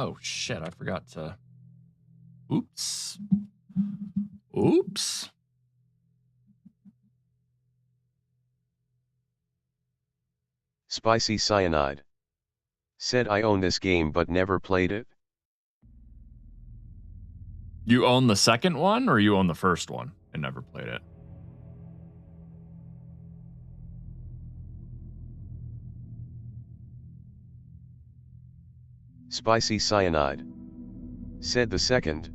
Oh shit, I forgot to. Oops. Oops. Spicy Cyanide. Said I own this game but never played it. You own the second one or you own the first one and never played it? Spicy Cyanide. Said the second.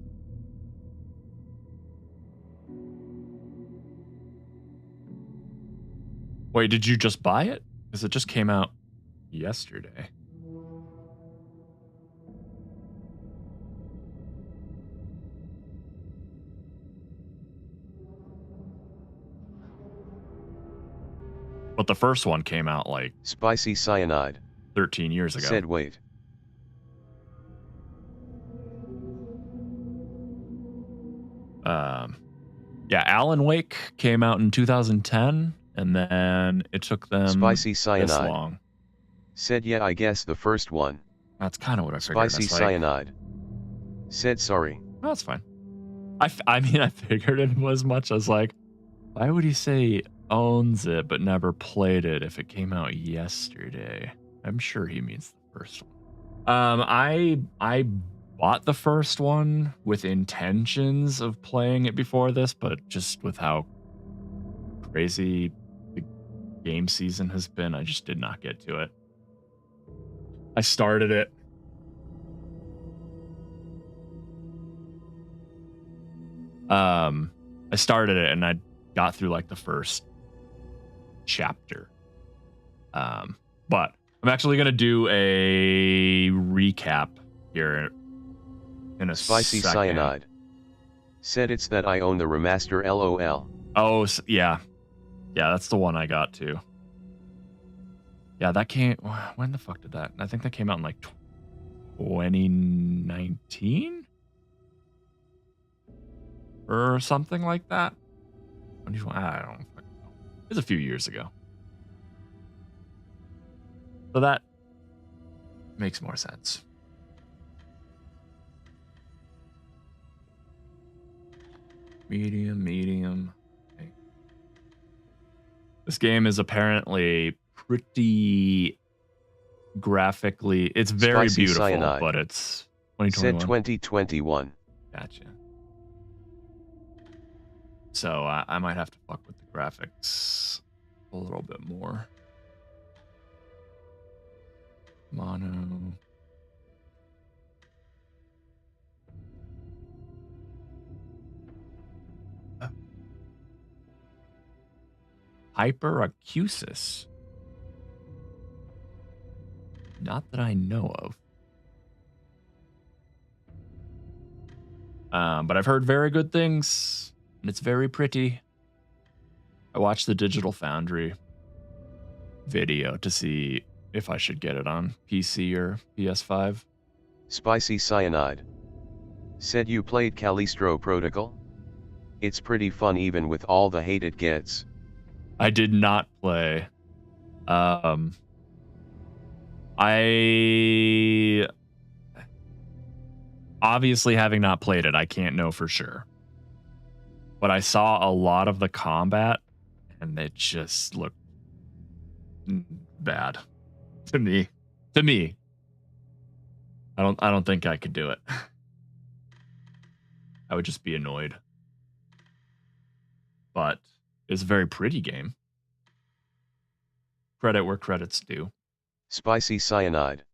Wait, did you just buy it? Because it just came out yesterday. But the first one came out like Spicy Cyanide. 13 years ago. Said wait. Yeah, Alan Wake came out in 2010, and then it took them Spicy Cyanide. this long. Said yeah, I guess the first one. That's kind of what I figured. Spicy Cyanide. Said sorry. Oh, that's fine. I mean, I figured it was much as like, why would he say owns it but never played it if it came out yesterday? I'm sure he means the first one. I bought the first one with intentions of playing it before this, but just with how crazy the game season has been, I just did not get to it. I started it. I started it and I got through like the first chapter. But I'm actually gonna do a recap here in a Spicy second. Cyanide. Said it's that I own the remaster LOL. Oh, yeah. Yeah, that's the one I got too. Yeah, that came... When the fuck did that? I think that came out in like 2019? Or something like that. I don't fucking know. It was a few years ago. So that makes more sense. Medium. Okay. This game is apparently pretty graphically. It's very Spicy beautiful, Cyanide. but it's 2021. Said 2021. Gotcha. So I might have to fuck with the graphics a little bit more. Mono. Hyperacusis. Not that I know of. But I've heard very good things, and it's very pretty. I watched the Digital Foundry video to see if I should get it on PC or PS5. Spicy Cyanide. Said you played Callisto Protocol? It's pretty fun even with all the hate it gets. I did not play. I obviously, having not played it, I can't know for sure. But I saw a lot of the combat, and it just looked bad to me. I don't think I could do it. I would just be annoyed. But it's a very pretty game. Credit where credit's due. Spicy Cyanide.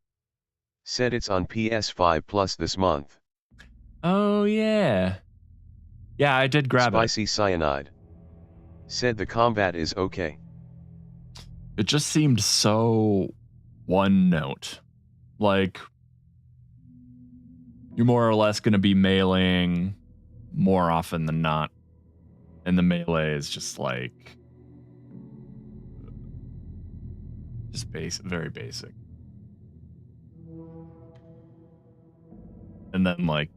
Said it's on PS5 Plus this month. Oh, yeah. Yeah, I did grab Spicy Cyanide. Said the combat is okay. It just seemed so one note. Like, you're more or less going to be meleeing more often than not. And the melee is just like... just very basic. And then, like,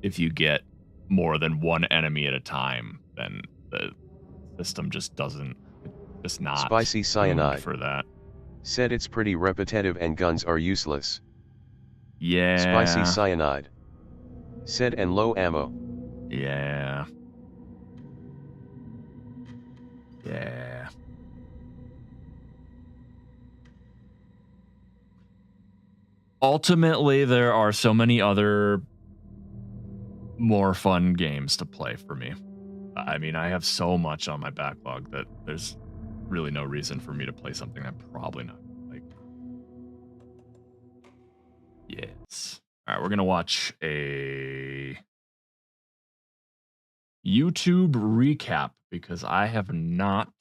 if you get more than one enemy at a time, then the system just doesn't... just not Spicy Cyanide. for that. Said it's pretty repetitive and guns are useless. Yeah. Spicy cyanide. Said and low ammo. Yeah. Yeah. Ultimately, there are so many other more fun games to play for me. I mean, I have so much on my backlog that there's really no reason for me to play something I'm probably not gonna like. Yes. All right, we're gonna watch a YouTube recap because I have not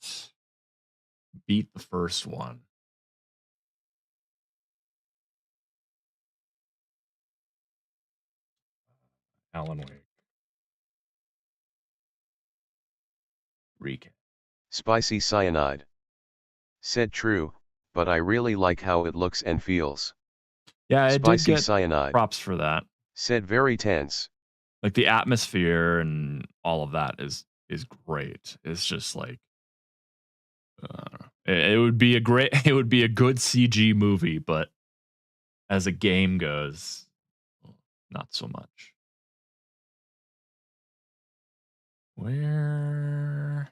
beat the first one. Alan Wake recap. Spicy cyanide. Said true, but I really like how it looks and feels. Yeah, I did Spicy get cyanide. props for that. Said very tense. Like the atmosphere and all of that is great. It's just like it would be a great it would be a good CG movie, but as a game goes, not so much. Where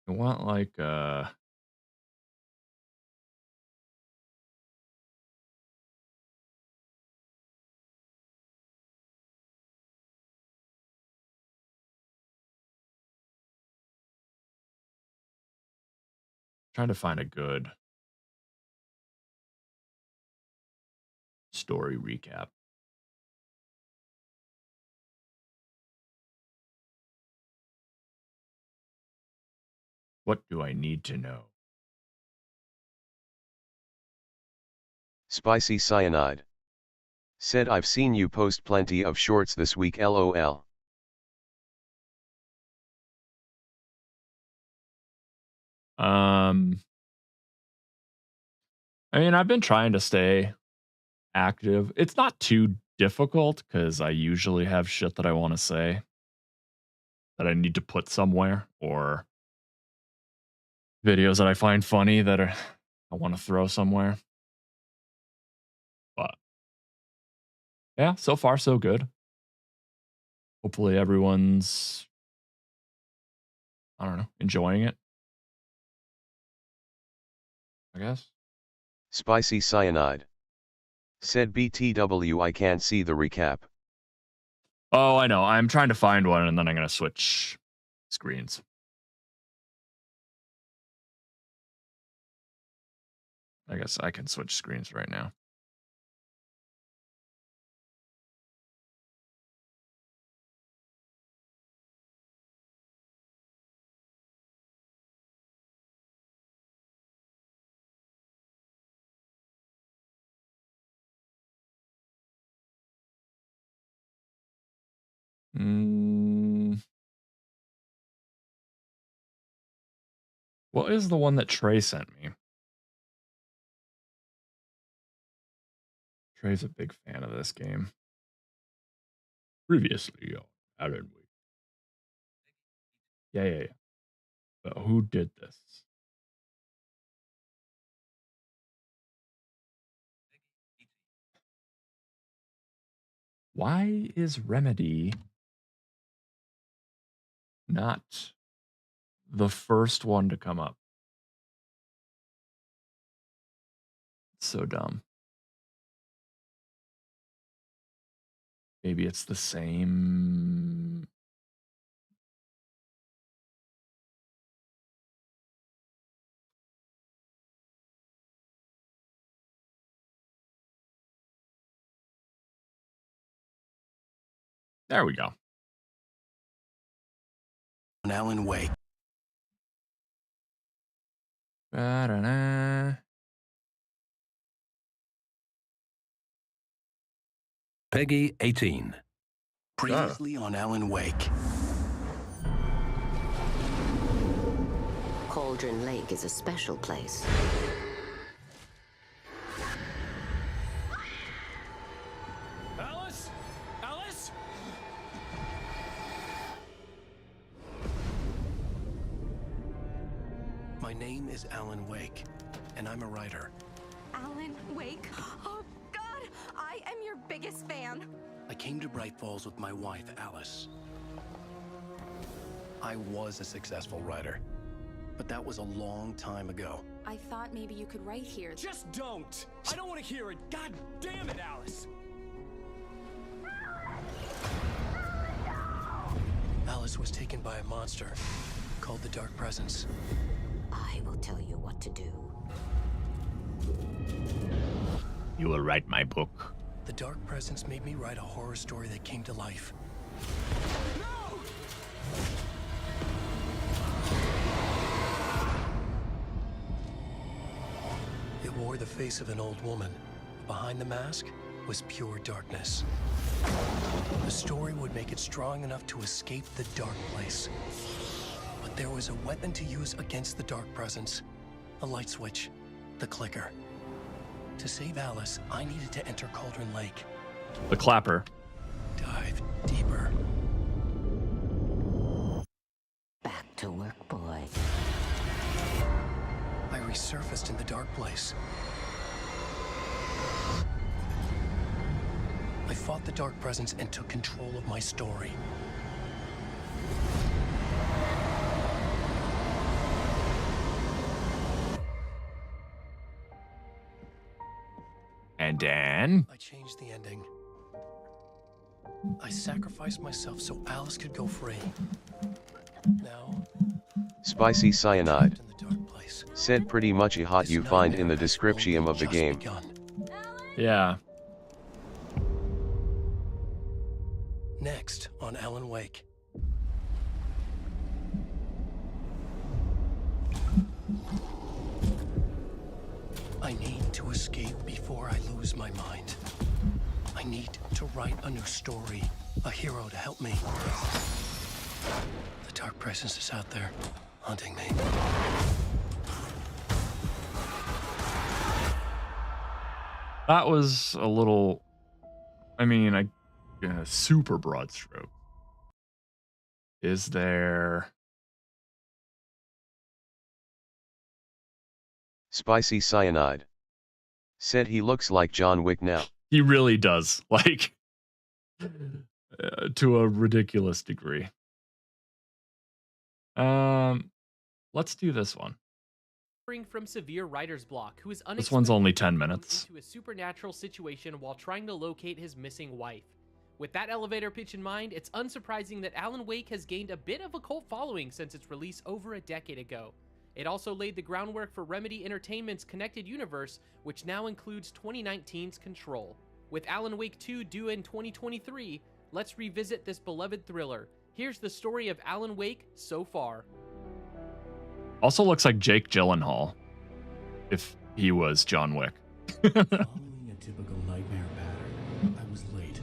I want like trying to find a good story recap. What do I need to know? Spicy cyanide. Said I've seen you post plenty of shorts this week lol. I mean, I've been trying to stay active. It's not too difficult because I usually have shit that I want to say that I need to put somewhere, or videos that I find funny that are I want to throw somewhere. But yeah, so far so good. Hopefully everyone's, I don't know, enjoying it, I guess. Spicy cyanide. Said BTW I can't see the recap. Oh, I know. I'm trying to find one and then I'm going to switch screens. I guess I can switch screens right now. What is the one that Trey sent me? Trey's a big fan of this game. Previously, Alan Wake. Yeah. But who did this? Why is Remedy not the first one to come up? It's so dumb. Maybe it's the same. There we go. Alan Wake. Ba-da-da. Peggy 18. Previously on Alan Wake. Cauldron Lake is a special place. Alice? Alice? My name is Alan Wake, and I'm a writer. Alan Wake? Oh, God! I am your biggest fan. I came to Bright Falls with my wife, Alice. I was a successful writer, but that was a long time ago. I thought maybe you could write here. Just don't! I don't want to hear it! God damn it, Alice! Alice was taken by a monster called the Dark Presence. I will tell you what to do. You will write my book. The Dark Presence made me write a horror story that came to life. No! It wore the face of an old woman. Behind the mask was pure darkness. The story would make it strong enough to escape the dark place. But there was a weapon to use against the Dark Presence. A light switch. The clicker. To save Alice, I needed to enter Cauldron Lake. The clapper. Dive deeper. Back to work, boy. I resurfaced in the dark place. I fought the Dark Presence and took control of my story. And Dan. I changed the ending. I sacrificed myself so Alice could go free. Now, Spicy Cyanide. in the dark place. Said pretty much a hot you find in the description of the Just game. begun. Yeah. Next on Alan Wake. I need to escape before I lose my mind. I need to write a new story, a hero to help me. The Dark Presence is out there, hunting me. That was a little, I mean, super broad stroke. Is there... Spicy Cyanide. Said he looks like John Wick now. He really does, like, to a ridiculous degree. Let's do this one. From severe writer's block, who is This one's only 10 unexpectedly minutes. thrown into a supernatural situation while trying to locate his missing wife. With that elevator pitch in mind, it's unsurprising that Alan Wake has gained a bit of a cult following since its release over a decade ago. It also laid the groundwork for Remedy Entertainment's connected universe, which now includes 2019's Control. With Alan Wake 2 due in 2023, let's revisit this beloved thriller. Here's the story of Alan Wake so far. Also looks like Jake Gyllenhaal, if he was John Wick. Following a typical nightmare pattern, I was late,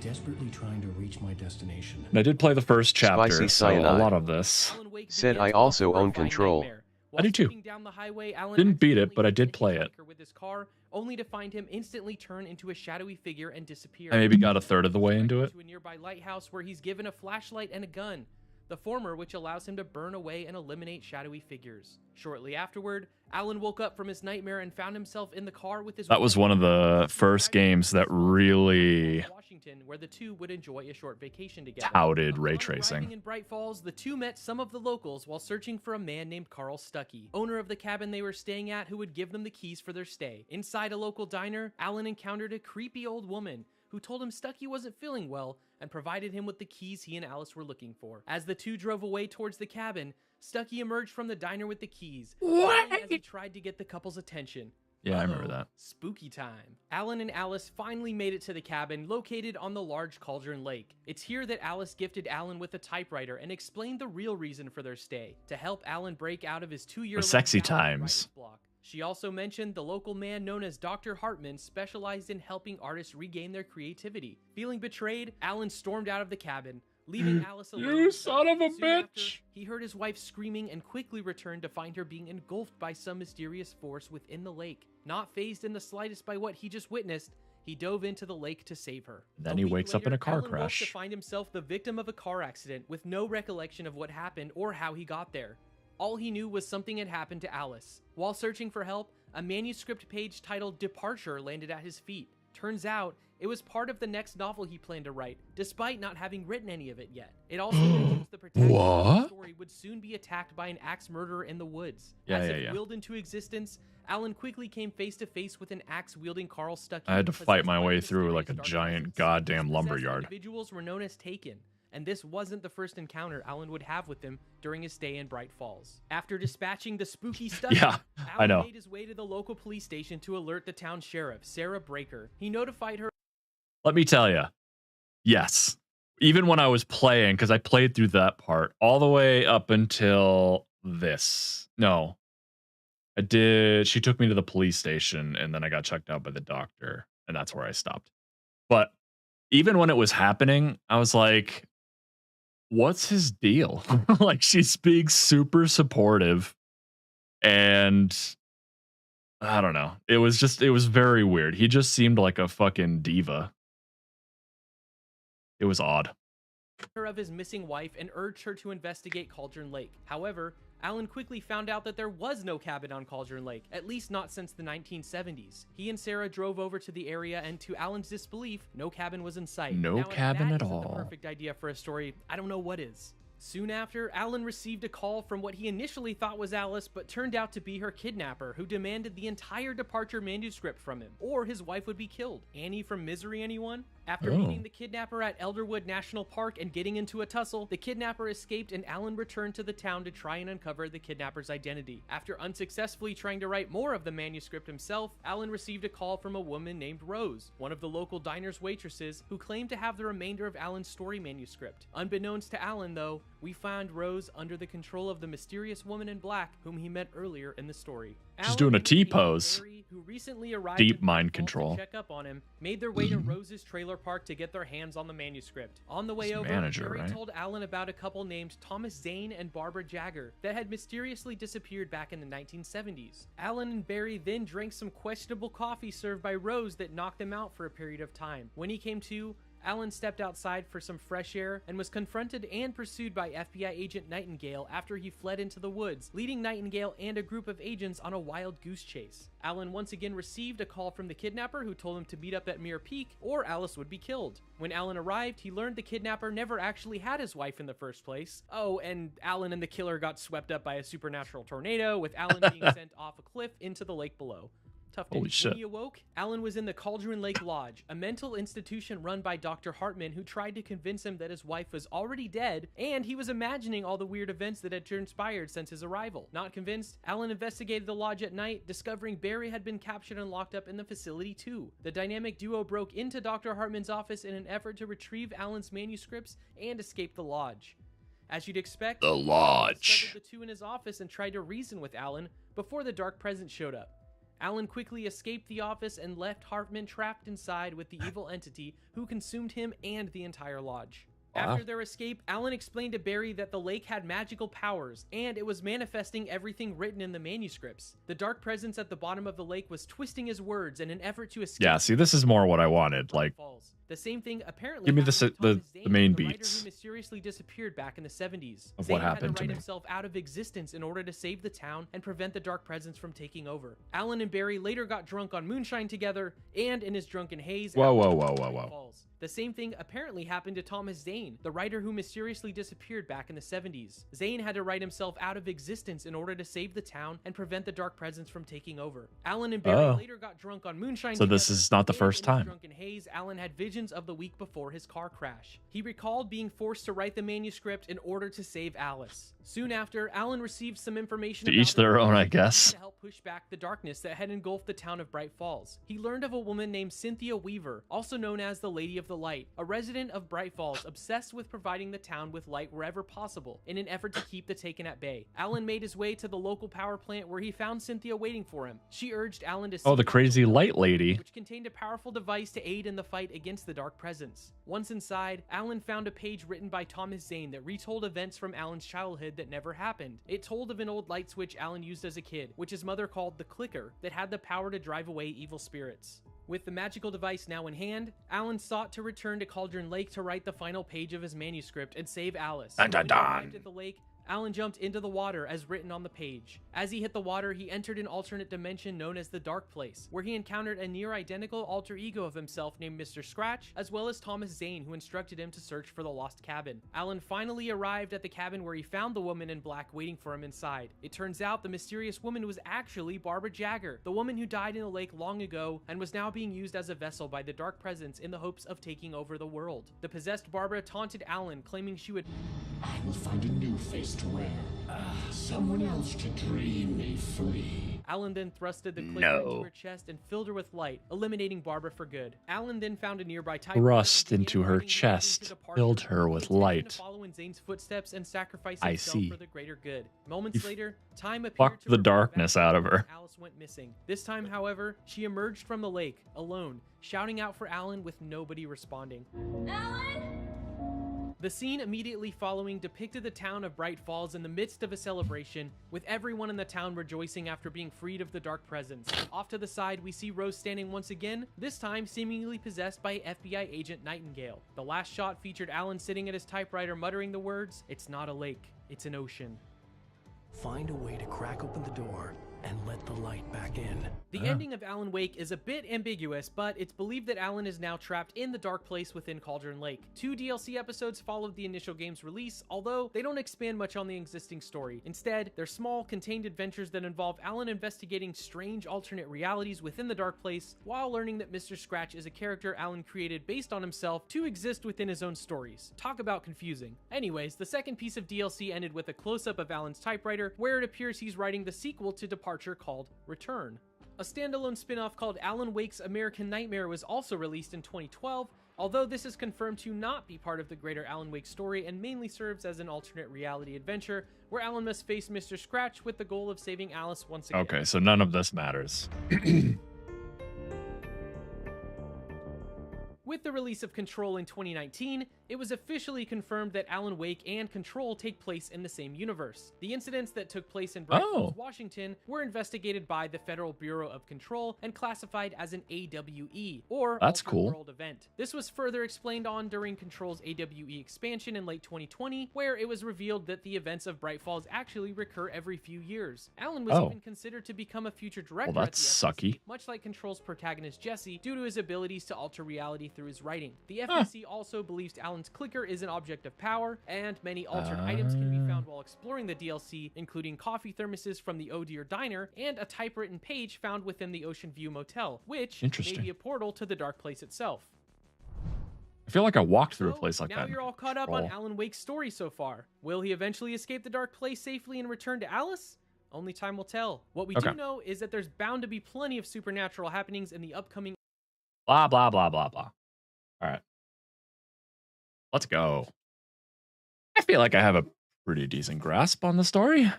desperately trying to reach my destination. And I did play the first chapter, Spicy so a Cyanide. lot of this. Alan Wake Said begins I with a also own horrifying Control. nightmare. I do While too. speeding down the highway, Alan Didn't beat it, accidentally but I did hits a play it. hitchhiker with his car, only to find him instantly turn into a shadowy figure and disappear. I maybe got a third of the way into it. To a nearby lighthouse where he's given a flashlight and a gun. The former which allows him to burn away and eliminate shadowy figures. Shortly afterward, Alan woke up from his nightmare and found himself in the car with his That was wife. one of the first games that really Washington, where the two would enjoy a short vacation together. touted ray Upon arriving tracing. in Bright Falls, the two met some of the locals while searching for a man named Carl Stuckey, owner of the cabin they were staying at, who would give them the keys for their stay. Inside a local diner, Alan encountered a creepy old woman who told him Stuckey wasn't feeling well and provided him with the keys he and Alice were looking for. As the two drove away towards the cabin, Stuckey emerged from the diner with the keys, as he tried to get the couple's attention. Yeah, I remember Uh-oh, that. Spooky time. Alan and Alice finally made it to the cabin located on the large Cauldron Lake. It's here that Alice gifted Alan with a typewriter and explained the real reason for their stay, to help Alan break out of his 2-year-long sexy bout with times. writer's block. She also mentioned the local man known as Dr. Hartman specialized in helping artists regain their creativity. Feeling betrayed, Alan stormed out of the cabin, leaving Alice alone. You with son of a Soon after, bitch! he heard his wife screaming and quickly returned to find her being engulfed by some mysterious force within the lake. Not fazed in the slightest by what he just witnessed, he dove into the lake to save her. Then A he week wakes up in later, a car Alan woke crash. to find himself the victim of a car accident with no recollection of what happened or how he got there. All he knew was something had happened to Alice. While searching for help, a manuscript page titled Departure landed at his feet. Turns out, it was part of the next novel he planned to write, despite not having written any of it yet. It also mentions the protagonist of the story would soon be attacked by an axe murderer in the woods. As if willed into existence, Alan quickly came face to face with an axe-wielding Carl Stuckey. I had to fight my way through like a giant goddamn lumberyard. Individuals were known as Taken, and this wasn't the first encounter Alan would have with them during his stay in Bright Falls. After dispatching the spooky Stuckey, Alan made his way to the local police station to alert the town sheriff, Sarah Breaker. He notified her. Let me tell you, yes. Even when I was playing, because I played through that part all the way up until this. No, I did. She took me to the police station, and then I got checked out by the doctor, and that's where I stopped. But even when it was happening, I was like, what's his deal? Like, she's being super supportive, and I don't know. It was very weird. He just seemed like a fucking diva. It was odd. Of his missing wife and urged her to investigate Cauldron Lake. However, Alan quickly found out that there was no cabin on Cauldron Lake, at least not since the 1970s. He and Sarah drove over to the area, and to Alan's disbelief, no cabin was in sight. No cabin at all. The perfect idea for a story. I don't know what is. Soon after, Alan received a call from what he initially thought was Alice, but turned out to be her kidnapper, who demanded the entire Departure manuscript from him, or his wife would be killed. Annie from Misery, anyone? After meeting the kidnapper at Elderwood National Park and getting into a tussle, the kidnapper escaped and Alan returned to the town to try and uncover the kidnapper's identity. After unsuccessfully trying to write more of the manuscript himself, Alan received a call from a woman named Rose, one of the local diner's waitresses, who claimed to have the remainder of Alan's story manuscript. Unbeknownst to Alan, though, we found Rose under the control of the mysterious woman in black whom he met earlier in the story. She's doing a T-pose. Who recently arrived Deep mind control. to check up on him, made their way to Rose's trailer park to get their hands on the manuscript. On the way over, Barry told Alan about a couple named Thomas Zane and Barbara Jagger that had mysteriously disappeared back in the 1970s. Alan and Barry then drank some questionable coffee served by Rose that knocked them out for a period of time. When he came to, Alan stepped outside for some fresh air and was confronted and pursued by FBI agent Nightingale after he fled into the woods, leading Nightingale and a group of agents on a wild goose chase. Alan once again received a call from the kidnapper who told him to meet up at Mirror Peak or Alice would be killed. When Alan arrived, he learned the kidnapper never actually had his wife in the first place. Oh, and Alan and the killer got swept up by a supernatural tornado, with Alan being sent off a cliff into the lake below. Holy shit. When he awoke, Alan was in the Cauldron Lake Lodge, a mental institution run by Dr. Hartman, who tried to convince him that his wife was already dead, and he was imagining all the weird events that had transpired since his arrival. Not convinced, Alan investigated the lodge at night, discovering Barry had been captured and locked up in the facility too. The dynamic duo broke into Dr. Hartman's office in an effort to retrieve Alan's manuscripts and escape the lodge. As you'd expect, the lodge discovered the two in his office and tried to reason with Alan before the Dark Presence showed up. Alan quickly escaped the office and left Hartman trapped inside with the evil entity who consumed him and the entire lodge. After their escape, Alan explained to Barry that the lake had magical powers, and it was manifesting everything written in the manuscripts. The Dark Presence at the bottom of the lake was twisting his words in an effort to escape. Yeah, see, this is more what I wanted. Like, the same thing apparently give me the main the beats. writer who mysteriously disappeared back in the 70s. Of Zane what happened had to to write me. himself out of existence in order to save the town and prevent the Dark Presence from taking over. Alan and Barry later got drunk on moonshine together, and in his drunken haze, Whoa. The same thing apparently happened to Thomas Zane, the writer who mysteriously disappeared back in the 70s. Zane had to write himself out of existence in order to save the town and prevent the Dark Presence from taking over. Alan and Barry later got drunk on moonshine So this together, is not the and first in his time. drunken haze, Alan had visions of the week before his car crash. He recalled being forced to write the manuscript in order to save Alice. Soon after, Alan received some information To about each their the own, I manuscript guess. to help push back the darkness that had engulfed the town of Bright Falls. He learned of a woman named Cynthia Weaver, also known as the Lady of the Light, a resident of Bright Falls obsessed with providing the town with light wherever possible in an effort to keep the Taken at bay. Alan made his way to the local power plant where he found Cynthia waiting for him. She urged Alan to Oh, the seek out crazy the light lady. which contained a powerful device to aid in the fight against the Dark Presence. Once inside, Alan found a page written by Thomas Zane that retold events from Alan's childhood that never happened. It told of an old light switch Alan used as a kid, which his mother called the Clicker, that had the power to drive away evil spirits. With the magical device now in hand, Alan sought to return to Cauldron Lake to write the final page of his manuscript and save Alice. Dun, dun, When he dun. arrived at the lake, Alan jumped into the water as written on the page. As he hit the water, he entered an alternate dimension known as the Dark Place, where he encountered a near identical alter ego of himself named Mr. Scratch, as well as Thomas Zane, who instructed him to search for the lost cabin. Alan finally arrived at the cabin where he found the woman in black waiting for him inside. It turns out the mysterious woman was actually Barbara Jagger, the woman who died in a lake long ago and was now being used as a vessel by the Dark Presence in the hopes of taking over the world. The possessed Barbara taunted Alan, claiming she would I will find a new face to wear. Someone else to dream me free. Alan then thrusted the clicker into her chest and filled her with light, eliminating Barbara for good. Alan then found a nearby typewriter Thrust into her chest, filled her with light. Follow in Zane's footsteps and sacrifice I himself see. for the greater good. Moments later, time appeared Fucked to the reveal darkness back out of her. Alice went missing. This time, however, she emerged from the lake, alone, shouting out for Alan with nobody responding. The scene immediately following depicted the town of Bright Falls in the midst of a celebration, with everyone in the town rejoicing after being freed of the Dark Presence. Off to the side, we see Rose standing once again, this time seemingly possessed by FBI agent Nightingale. The last shot featured Alan sitting at his typewriter muttering the words, "It's not a lake, it's an ocean." Find a way to crack open the door and let the light back in. The ending of Alan Wake is a bit ambiguous, but it's believed that Alan is now trapped in the dark place within Cauldron Lake. 2 DLC episodes followed the initial game's release, although they don't expand much on the existing story. Instead, they're small, contained adventures that involve Alan investigating strange alternate realities within the dark place, while learning that Mr. Scratch is a character Alan created based on himself to exist within his own stories. Talk about confusing. Anyways, the second piece of DLC ended with a close-up of Alan's typewriter, where it appears he's writing the sequel to Departure called Return. A standalone spin-off called Alan Wake's American Nightmare was also released in 2012, although this is confirmed to not be part of the greater Alan Wake story and mainly serves as an alternate reality adventure, where Alan must face Mr. Scratch with the goal of saving Alice once again. Okay, so none of this matters. With the release of Control in 2019, it was officially confirmed that Alan Wake and Control take place in the same universe. The incidents that took place in Bright Falls, Washington, were investigated by the Federal Bureau of Control and classified as an AWE, or That's Altered cool. World event. This was further explained on during Control's AWE expansion in late 2020, where it was revealed that the events of Bright Falls actually recur every few years. Alan was even considered to become a future director Well, at the that's FBC, sucky. much like Control's protagonist Jesse, due to his abilities to alter reality through his writing. The FBC also believes Alan's clicker is an object of power, and many altered items can be found while exploring the DLC, including coffee thermoses from the Oh Dear Diner, and a typewritten page found within the Ocean View Motel, which may be a portal to the dark place itself. I feel like I walked through a place like now that. You're all caught up on Alan Wake's story so far. Will he eventually escape the dark place safely and return to Alice? Only time will tell. What we do know is that there's bound to be plenty of supernatural happenings in the upcoming Blah, blah, blah, blah, blah. All right. Let's go. I feel like I have a pretty decent grasp on the story.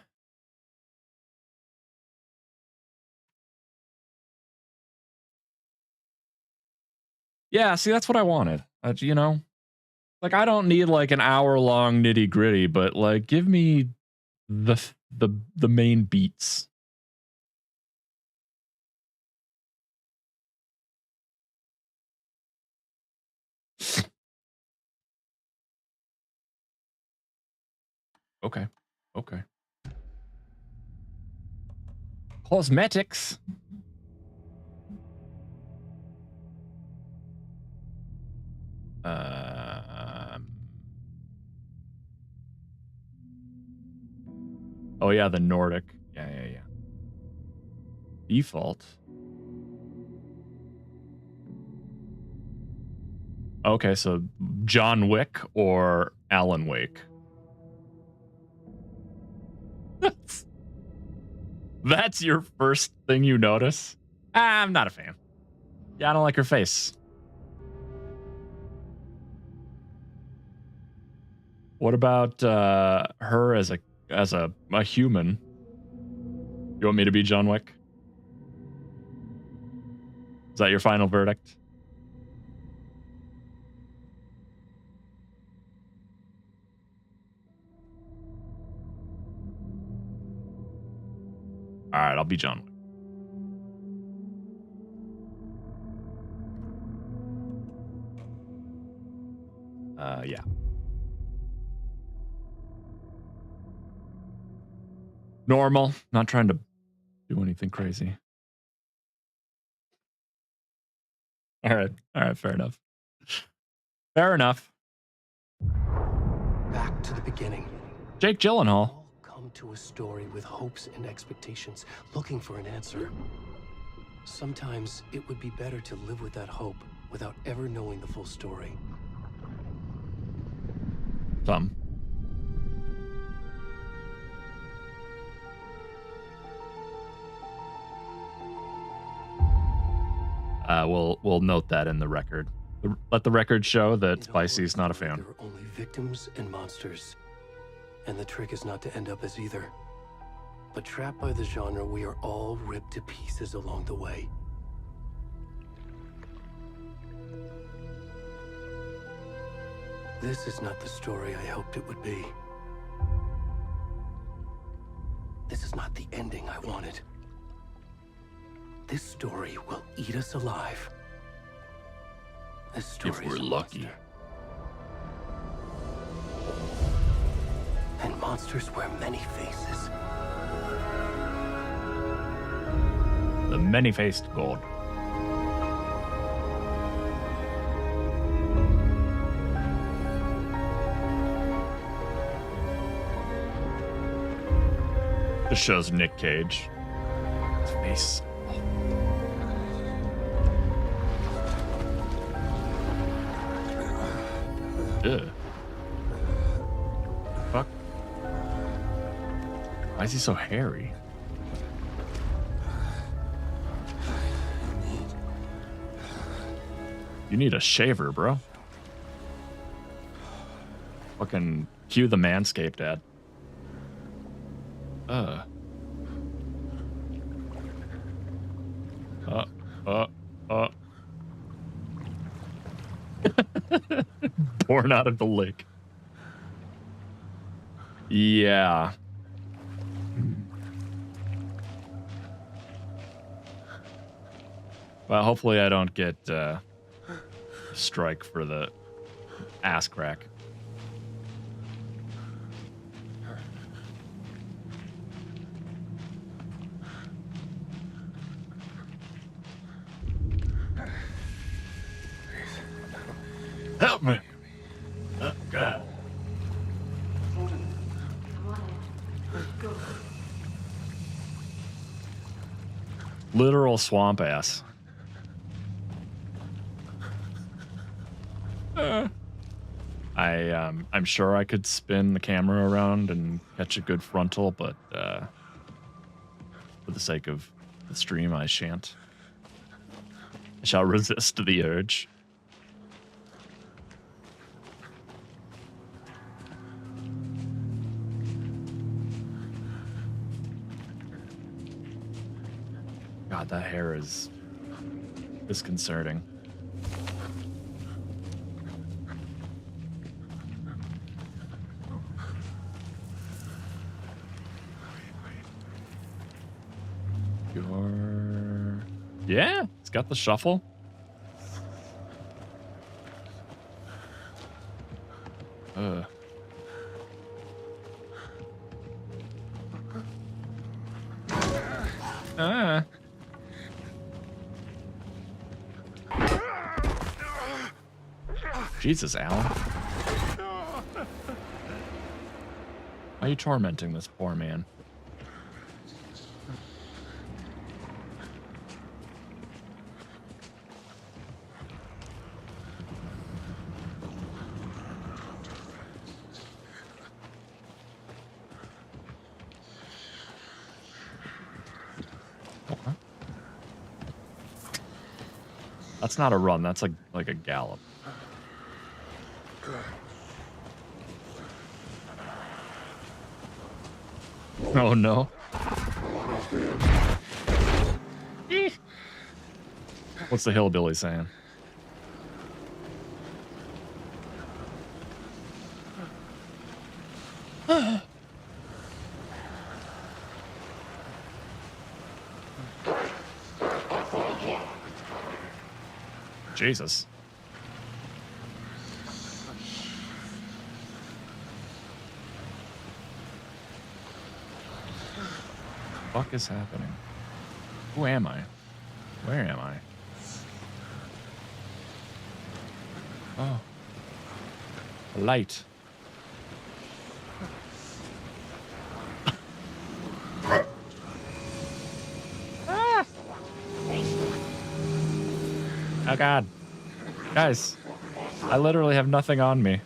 Yeah, see, that's what I wanted. You know, like I don't need like an hour-long nitty-gritty, but like give me the main beats. Okay. Okay. Cosmetics. Oh yeah, the Nordic. Yeah. Default. Okay, so John Wick or Alan Wake. That's your first thing you notice? I'm not a fan. Yeah, I don't like her face. What about her as a human? You want me to be John Wick? Is that your final verdict? All right, I'll be John Wick. Yeah. Normal. Not trying to do anything crazy. All right. Fair enough. Fair enough. Back to the beginning. Jake Gyllenhaal. All come to a story with hopes and expectations, looking for an answer. Sometimes it would be better to live with that hope without ever knowing the full story. Some. We'll note that in the record. Let the record show that Spicy's not a fan. There are only victims and monsters. And the trick is not to end up as either. But trapped by the genre, we are all ripped to pieces along the way. This is not the story I hoped it would be. This is not the ending I wanted. This story will eat us alive. This story If we're is a lucky. monster. And monsters wear many faces. The many-faced god. This shows Nick Cage. His face. Ugh. Fuck. Why is he so hairy? You need a shaver, bro. Fucking cue the Manscaped ad. Born out of the lake. Yeah. Well, hopefully I don't get strike for the ass crack. Help me. Oh, God. Literal swamp ass. I'm sure I could spin the camera around and catch a good frontal, but for the sake of the stream, I shan't. I shall resist the urge. God, that hair is disconcerting. Yeah, it's got the shuffle. Jesus, Alan. Why are you tormenting this poor man? That's not a run, that's like a gallop. Oh no. What's the hillbilly saying? Jesus. fuck is happening? Who am I? Where am I? Oh. A light. Ah! Oh god. Guys, I literally have nothing on me.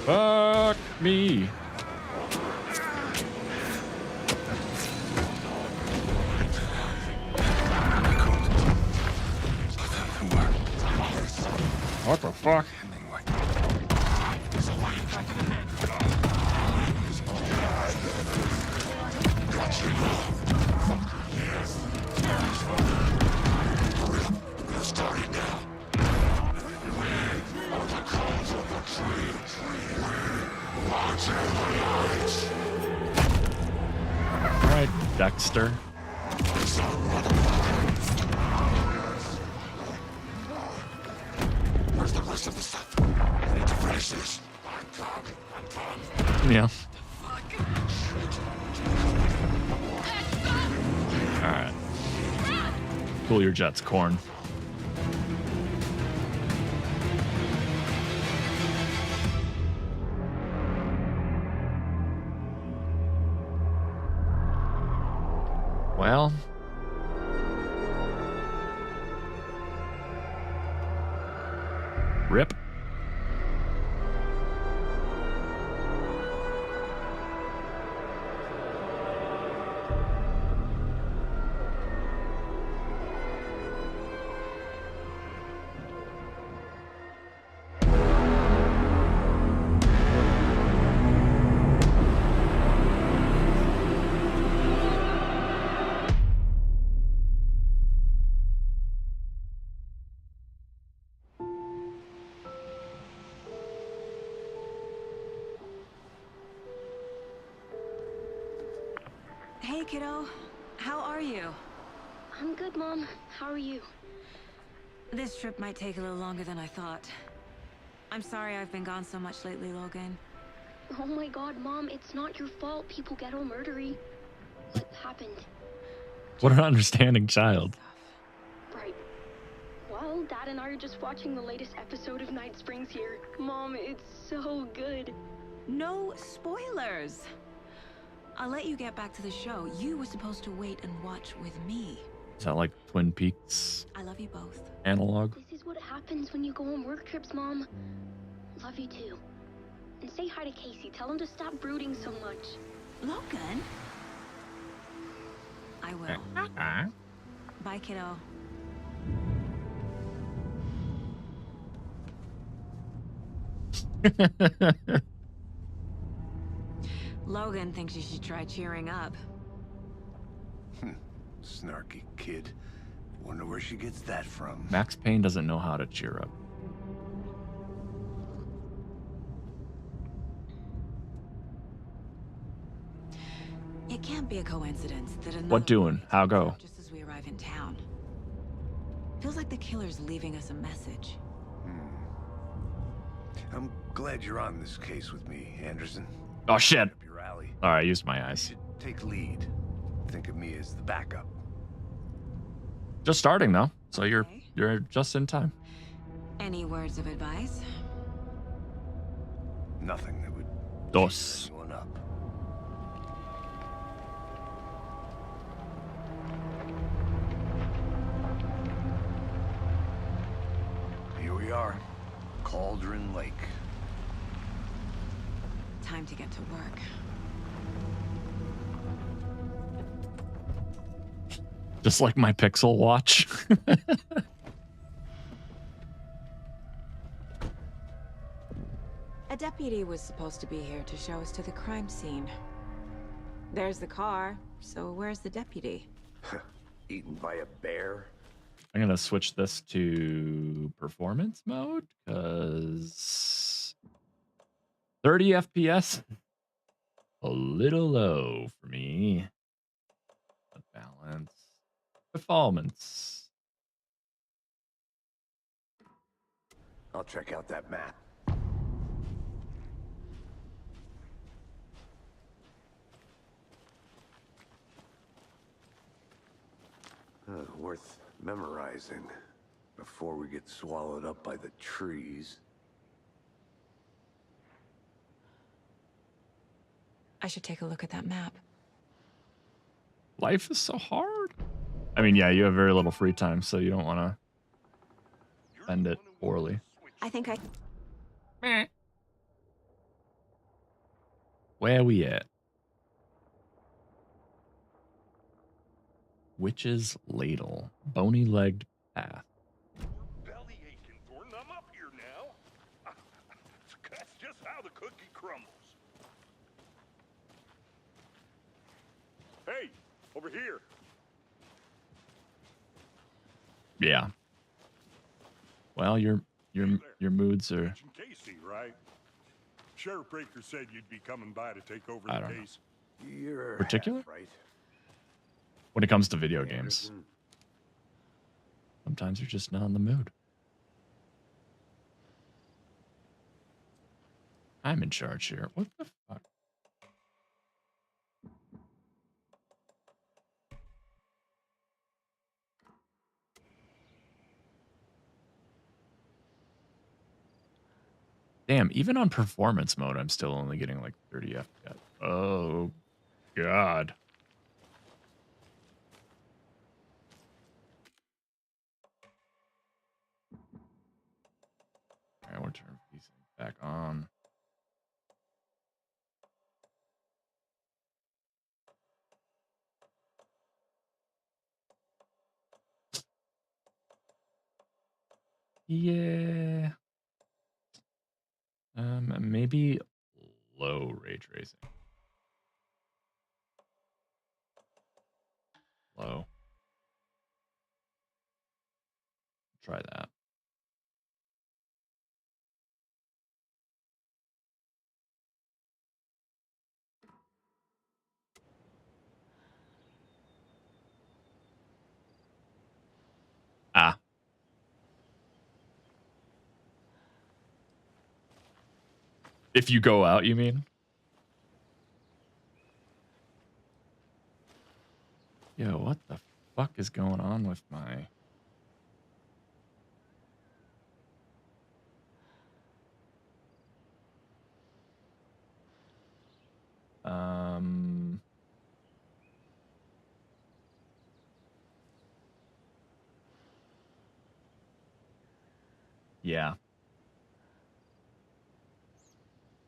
Fuck me. What the fuck? All right, Dexter. Where's the rest of the stuff? I need to finish this. Yeah. All right. Cool your jets, Corn. Well, rip. Hey, kiddo. How are you? I'm good, Mom. How are you? This trip might take a little longer than I thought. I'm sorry I've been gone so much lately, Logan. Oh my god, Mom, it's not your fault people get all murdery. What happened? What an understanding child. Right. Well, Dad and I are just watching the latest episode of Night Springs here. Mom, it's so good. No spoilers! I'll let you get back to the show. You were supposed to wait and watch with me. Is that like Twin Peaks I love you both. analog? This is what happens when you go on work trips, Mom. Love you too. And say hi to Casey. Tell him to stop brooding so much. Logan? I will. Bye, kiddo. Logan thinks you should try cheering up. Snarky kid. Wonder where she gets that from. Max Payne doesn't know how to cheer up. It can't be a coincidence that another What doing? How go? just as we arrive in town. Feels like the killer's leaving us a message. I'm glad you're on this case with me, Anderson. Oh shit. Up your alley. All right, I used my eyes. Take lead. Think of me as the backup. Just starting though, so you're Okay. you're just in time. Any words of advice? Nothing that would Dos. cheer anyone up. Here we are. Cauldron Lake. Time to get to work. Just like my Pixel watch. A deputy was supposed to be here to show us to the crime scene. There's the car, so where's the deputy? Eaten by a bear? I'm gonna switch this to performance mode because 30 FPS, a little low for me. Balance, performance. I'll check out that map. Worth memorizing before we get swallowed up by the trees. I should take a look at that map. Life is so hard. I mean, yeah, you have very little free time, so you don't want to spend it poorly. I think I... Where we at? Witch's Ladle. Bony-legged path. Belly aching, Thornton. I'm up here now. That's just how the cookie crumbles. Hey, over here. Yeah. Well, your moods are... Agent Casey, right? Sheriff Breaker said you'd be coming by to take over I the don't know. case. You're Particular? right. When it comes to video games, Anderson. sometimes you're just not in the mood. I'm in charge here. What the fuck? Damn, even on performance mode, I'm still only getting like 30 FPS. Oh, God. All right, we'll turn these things back on. Yeah. Maybe low ray tracing. Low. Try that. Ah. If you go out, you mean? Yo, what the fuck is going on with my... Yeah.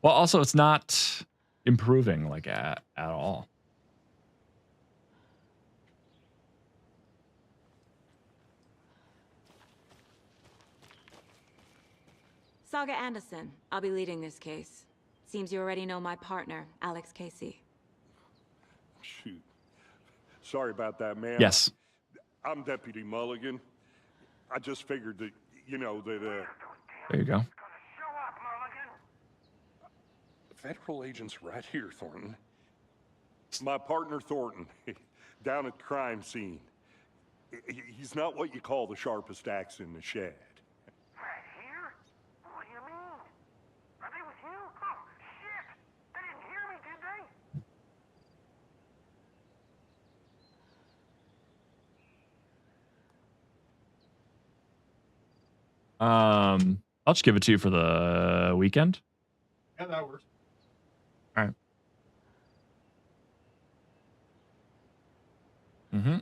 Well, also, it's not improving like at all. Saga Anderson. I'll be leading this case. Seems you already know my partner, Alex Casey. Shoot. Sorry about that, man. Yes. I'm Deputy Mulligan. I just figured that, you know, that, There you go. the federal agent's right here, Thornton. My partner, Thornton, down at the crime scene. He's not what you call the sharpest axe in the shed. I'll just give it to you for the weekend. Yeah, that works. All right. Mm-hmm.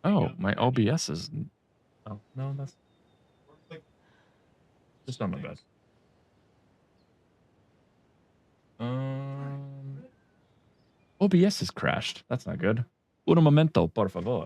Oh, my OBS is... Oh, no, that's... Just on my bed. OBS has crashed. That's not good. Un momento, por favor.